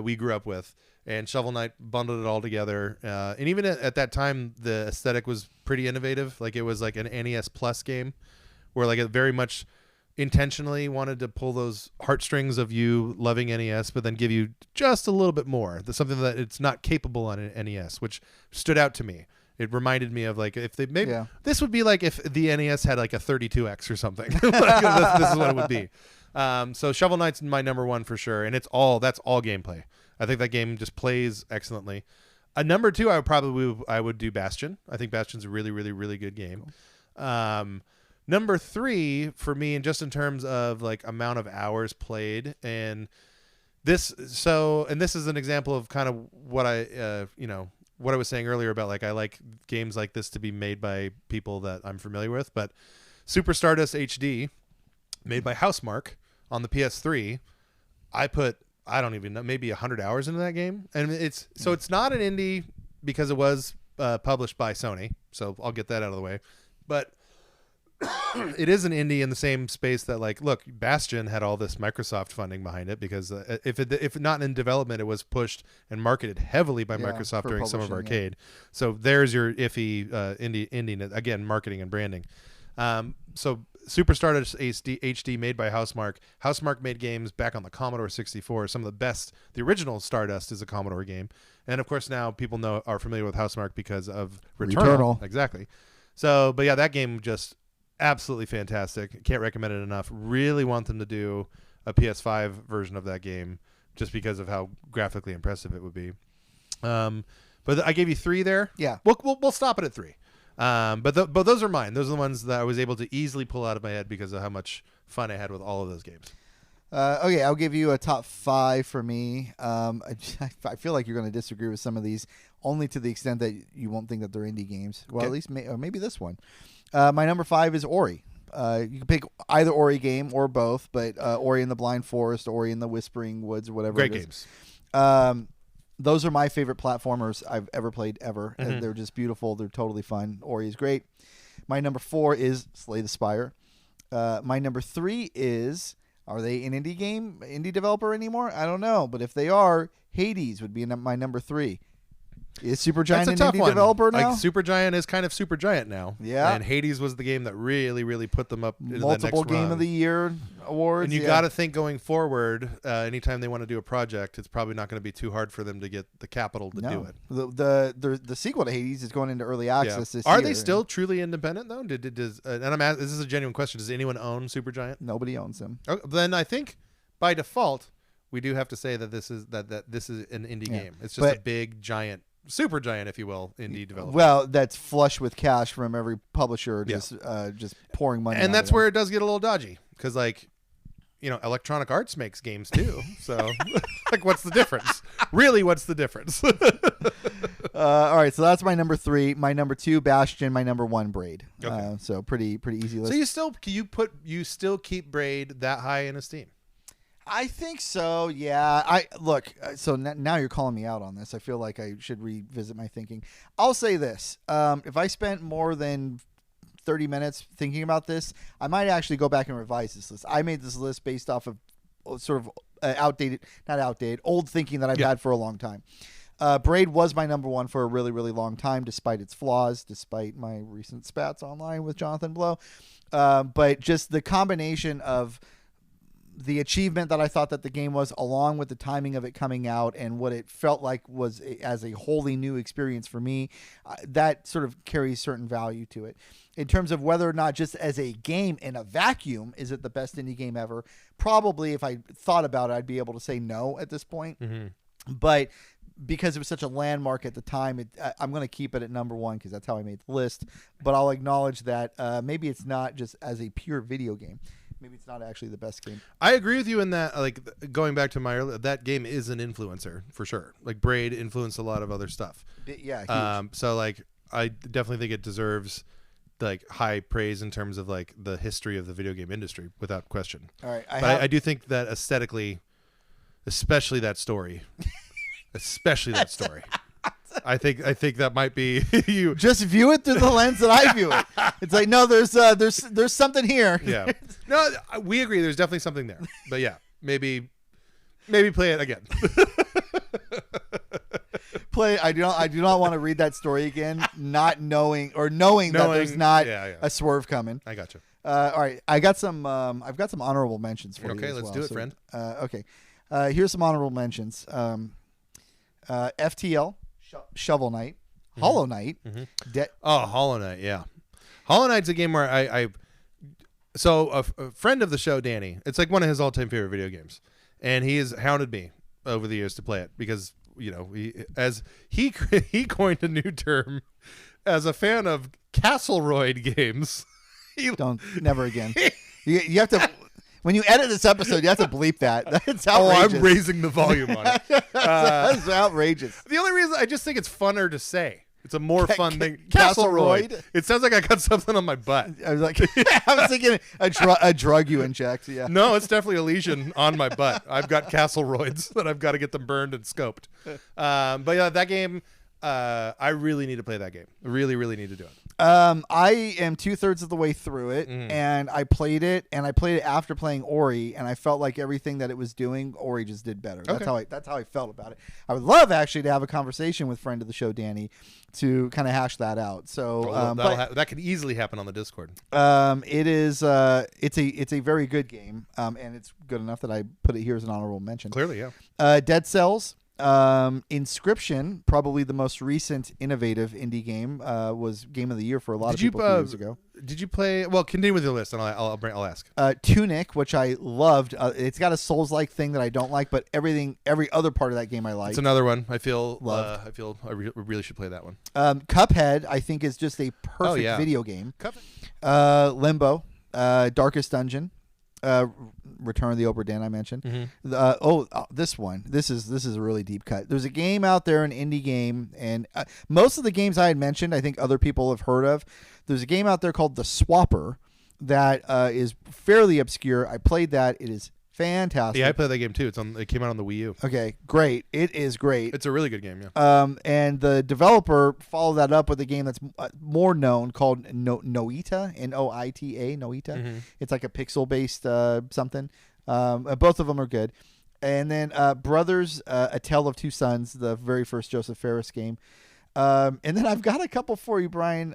we grew up with. And Shovel Knight bundled it all together. And even at that time, the aesthetic was pretty innovative. Like it was like an NES Plus game, where like it very much intentionally wanted to pull those heartstrings of you loving NES, but then give you just a little bit more. That's something that it's not capable on an NES, which stood out to me. It reminded me of like if they maybe this would be like if the NES had like a 32X or something. This is what it would be. So Shovel Knight's my number one for sure, and that's all gameplay. I think that game just plays excellently. Number two, I would do Bastion. I think Bastion's a really, really, really good game. Number three for me, and just in terms of like amount of hours played, and this is an example of kind of what what I was saying earlier about like I like games like this to be made by people that I'm familiar with. But Super Stardust HD, made by Housemarque on the PS3, I don't even know, maybe 100 hours into that game, and it's not an indie because it was published by Sony, so I'll get that out of the way. But it is an indie in the same space that, like, look, Bastion had all this Microsoft funding behind it because if not in development, it was pushed and marketed heavily by Microsoft during Summer of Arcade. So there's your iffy indie again, marketing and branding. So Super Stardust HD made by Housemarque. Housemarque made games back on the Commodore 64. Some of the best. The original Stardust is a Commodore game, and of course now people are familiar with Housemarque because of Returnal. Exactly. So, but yeah, that game just absolutely fantastic. Can't recommend it enough. Really want them to do a PS5 version of that game just because of how graphically impressive it would be. But I gave you three there. Yeah. We'll stop it at three. But those are mine. Those are the ones that I was able to easily pull out of my head because of how much fun I had with all of those games. Okay, I'll give you a top five for me. I feel like you're going to disagree with some of these, only to the extent that you won't think that they're indie games. Well, at least maybe this one. My number 5 is Ori You can pick either Ori game or both, but Ori in the Blind Forest, Ori in the Whispering Woods, or whatever. Great it is. games. Those are my favorite platformers I've ever played ever. And they're just beautiful. They're totally fun. Ori is great. My number 4 is Slay the Spire. My number 3 is, are they an indie developer anymore? I don't know. But if they are, Hades would be my number 3. Is Supergiant an indie developer now? Like Supergiant is kind of Supergiant now. Yeah. And Hades was the game that really, really put them up into multiple the next Game run. of the Year awards. And you got to think going forward, anytime they want to do a project, it's probably not going to be too hard for them to get the capital to do it. The sequel to Hades is going into early access this year. Are they still truly independent though? And I'm asking, this is a genuine question. Does anyone own Supergiant? Nobody owns them. Oh, then I think by default we do have to say that this is this is an indie game. It's just a big giant. Supergiant, if you will, indie developer. Well, that's flush with cash from every publisher, just pouring money. And that's where it does get a little dodgy, because Electronic Arts makes games too. So, what's the difference? Really, what's the difference? All right, so that's my number 3. My number 2, Bastion. My number 1, Braid. Okay. So pretty easy list. So you still keep Braid that high in esteem? I think so. Yeah. So now you're calling me out on this. I feel like I should revisit my thinking. I'll say this: if I spent more than 30 minutes thinking about this, I might actually go back and revise this list. I made this list based off of sort of old thinking that I've had for a long time. Braid was my number 1 for a really, really long time, despite its flaws, despite my recent spats online with Jonathan Blow. But just the combination of the achievement that I thought that the game was, along with the timing of it coming out and what it felt like was as a wholly new experience for me, that sort of carries certain value to it. In terms of whether or not just as a game in a vacuum, is it the best indie game ever? Probably, if I thought about it, I'd be able to say no at this point. Mm-hmm. But because it was such a landmark at the time, I'm going to keep it at number 1 because that's how I made the list. But I'll acknowledge that maybe it's not just as a pure video game. Maybe it's not actually the best game. I agree with you in that, going back to my earlier, that game is an influencer for sure. Braid influenced a lot of other stuff. Yeah, huge. So I definitely think it deserves high praise in terms of the history of the video game industry, without question. All right, I do think that aesthetically, especially that story, I think that might be you. Just view it through the lens that I view it. It's like, no, there's something here. Yeah. No, we agree. There's definitely something there. But yeah, maybe play it again. I do not want to read that story again, not knowing that there's not a swerve coming. I got you. All right, I've got some honorable mentions for you. Okay, let's do it, friend. Okay, here's some honorable mentions. FTL. Shovel Knight, Hollow Knight. Hollow Knight, yeah. Hollow Knight's a game where a friend of the show, Danny, it's one of his all-time favorite video games, and he has hounded me over the years to play it because he coined a new term as a fan of Castleroid games. Never again. You have to. When you edit this episode, you have to bleep that. That's outrageous. I'm raising the volume on it. That's outrageous. The only reason, I just think it's funner to say. It's a more fun thing. Castleroid. It sounds like I got something on my butt. I was thinking a drug you inject. Yeah. No, it's definitely a lesion on my butt. I've got Castleroids that I've got to get them burned and scoped. But yeah, that game, I really need to play that game. I really, really need to do it. I am 2/3 of the way through it, and I played it after playing Ori, and I felt like everything that it was doing, Ori just did better. That's how I felt about it. I would love actually to have a conversation with friend of the show, Danny, to kind of hash that out. So that could easily happen on the Discord. It's a very good game, and it's good enough that I put it here as an honorable mention. Clearly, yeah. Dead Cells. Inscription, probably the most recent innovative indie game, was Game of the Year for a lot of people a few years ago. Did you play? Well, continue with your list, and I'll ask. Tunic, which I loved. It's got a Souls-like thing that I don't like, but every other part of that game I like. It's another one I feel I really should play that one. Cuphead, I think, is just a perfect video game. Cuphead. Limbo, Darkest Dungeon. Return of the Obra Dinn I mentioned. This one. This is a really deep cut. There's a game out there, an indie game, and most of the games I had mentioned, I think other people have heard of. There's a game out there called The Swapper, that is fairly obscure. I played that. It is fantastic. Yeah, I played that game too. It came out on the Wii U. Okay, great. It is great. It's a really good game, yeah. And the developer followed that up with a game that's more known called Noita, Noita, Noita. Mm-hmm. It's like a pixel-based something. Both of them are good. And then Brothers, A Tale of Two Sons, the very first Joseph Ferris game. And then I've got a couple for you, Brian,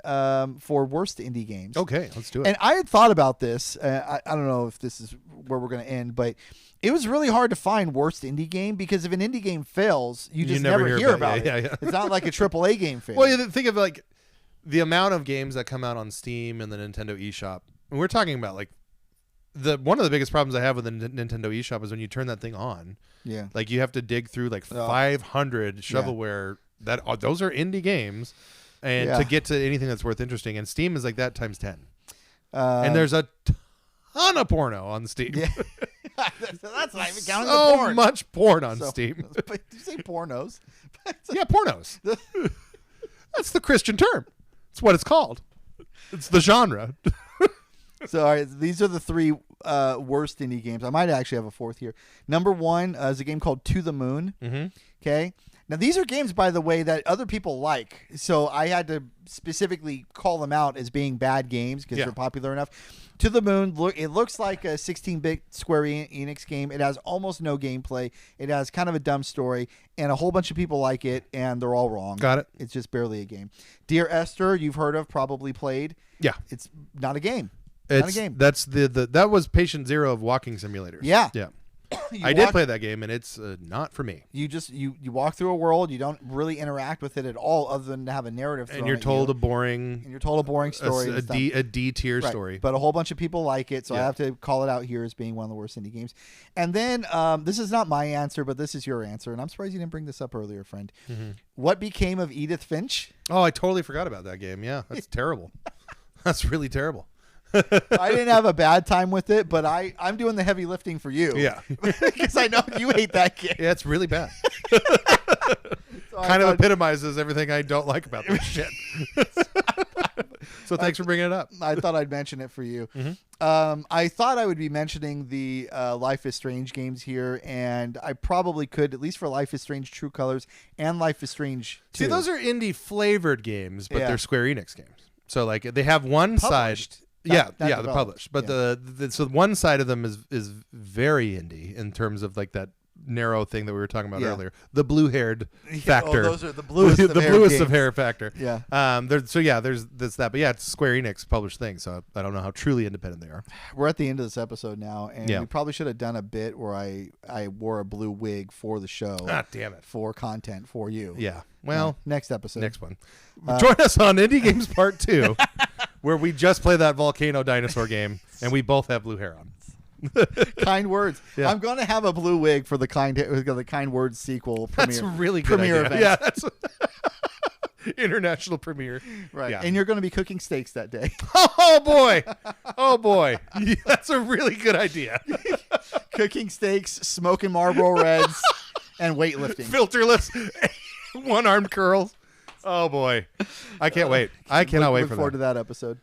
for worst indie games. Okay, let's do it. And I had thought about this. I don't know if this is where we're going to end, but it was really hard to find worst indie game because if an indie game fails, you just never hear about it. Yeah. It's not like a AAA game fails. Well, you think of like the amount of games that come out on Steam and the Nintendo eShop. And we're talking about like one of the biggest problems I have with the Nintendo eShop is when you turn that thing on. Yeah. Like you have to dig through like 500 shovelware. Those are indie games, and to get to anything that's worth interesting, and Steam is like that times 10. And there's a ton of porno on Steam. Yeah. That's not even counting so the porn. much porn on Steam. Did you say pornos? Yeah, pornos. That's the Christian term. It's what it's called. It's the genre. So all right, these are the three worst indie games. I might actually have a fourth here. Number one is a game called To the Moon. Mm-hmm. Okay. Now, these are games, by the way, that other people like. So I had to specifically call them out as being bad games because they're popular enough. To the Moon, it looks like a 16-bit Square Enix game. It has almost no gameplay. It has kind of a dumb story, and a whole bunch of people like it, and they're all wrong. Got it. It's just barely a game. Dear Esther, you've heard of, probably played. Yeah. It's not a game. Not a game. That's that was patient zero of walking simulators. Yeah. Yeah. I did play that game, and it's not for me. You just you walk through a world. You don't really interact with it at all, other than to have a narrative. And you're told a boring. And you're told a boring story. A D tier story. But a whole bunch of people like it, so I have to call it out here as being one of the worst indie games. And then this is not my answer, but this is your answer, and I'm surprised you didn't bring this up earlier, friend. Mm-hmm. What became of Edith Finch? Oh, I totally forgot about that game. Yeah, that's terrible. That's really terrible. I didn't have a bad time with it, but I'm doing the heavy lifting for you. Yeah. Because I know you hate that game. Yeah, it's really bad. Kind of epitomizes everything I don't like about this shit. So thanks for bringing it up. I thought I'd mention it for you. Mm-hmm. I thought I would be mentioning the Life is Strange games here, and I probably could, at least for Life is Strange True Colors and Life is Strange 2. See, those are indie flavored games, but they're Square Enix games. So like they have one published. side. They're published, but so one side of them is very indie in terms of like that narrow thing that we were talking about earlier, the blue-haired factor. Those are the bluest, the bluest of hair factor. Yeah. There's that, but it's a Square Enix published thing, so I don't know how truly independent they are. We're at the end of this episode now, and we probably should have done a bit where I wore a blue wig for the show. Ah, damn it! For content for you. Yeah. Well, next episode. Next one. Join us on Indie Games Part 2, where we just play that volcano dinosaur game, and we both have blue hair on. Kind words. Yeah. I'm going to have a blue wig for the kind words sequel premiere. That's a really good premiere idea. event. Yeah, that's international premiere. Right. Yeah. And you're going to be cooking steaks that day. Oh boy. That's a really good idea. Cooking steaks, smoking Marlboro Reds, and weightlifting. Filterless, one-armed curls. Oh boy, I can't wait. I cannot wait for that. Look forward to that episode.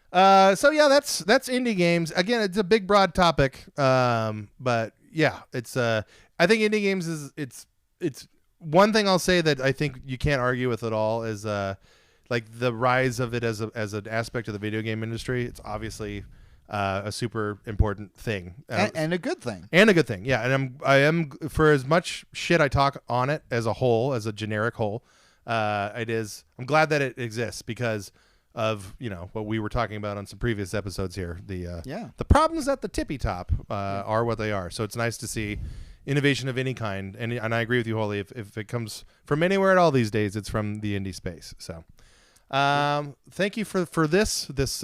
So yeah, that's indie games. Again, it's a big, broad topic. But yeah, it's I think indie games is it's one thing I'll say that I think you can't argue with at all is like the rise of it as an aspect of the video game industry. It's obviously a super important thing and a good thing. And a good thing, yeah. And I am for as much shit I talk on it as a whole, as a generic whole. I'm glad that it exists because of what we were talking about on some previous episodes here. The problems at the tippy top are what they are. So it's nice to see innovation of any kind, and I agree with you wholly. If it comes from anywhere at all these days, it's from the indie space. So thank you for this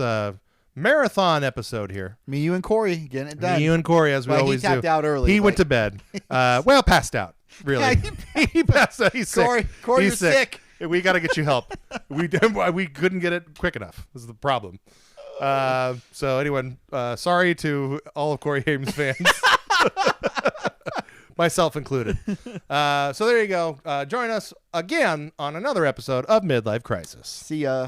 marathon episode here. Me, you, and Corey getting it done. Me, you, and Corey, as we always do. He tapped out early. He went to bed. Passed out. Really, he passed out. He's sick. Corey, he's you're sick. We got to get you help. We couldn't get it quick enough. This is the problem. So anyone, sorry to all of Corey Haim's fans, myself included. So there you go. Join us again on another episode of Midlife Krisis. See ya.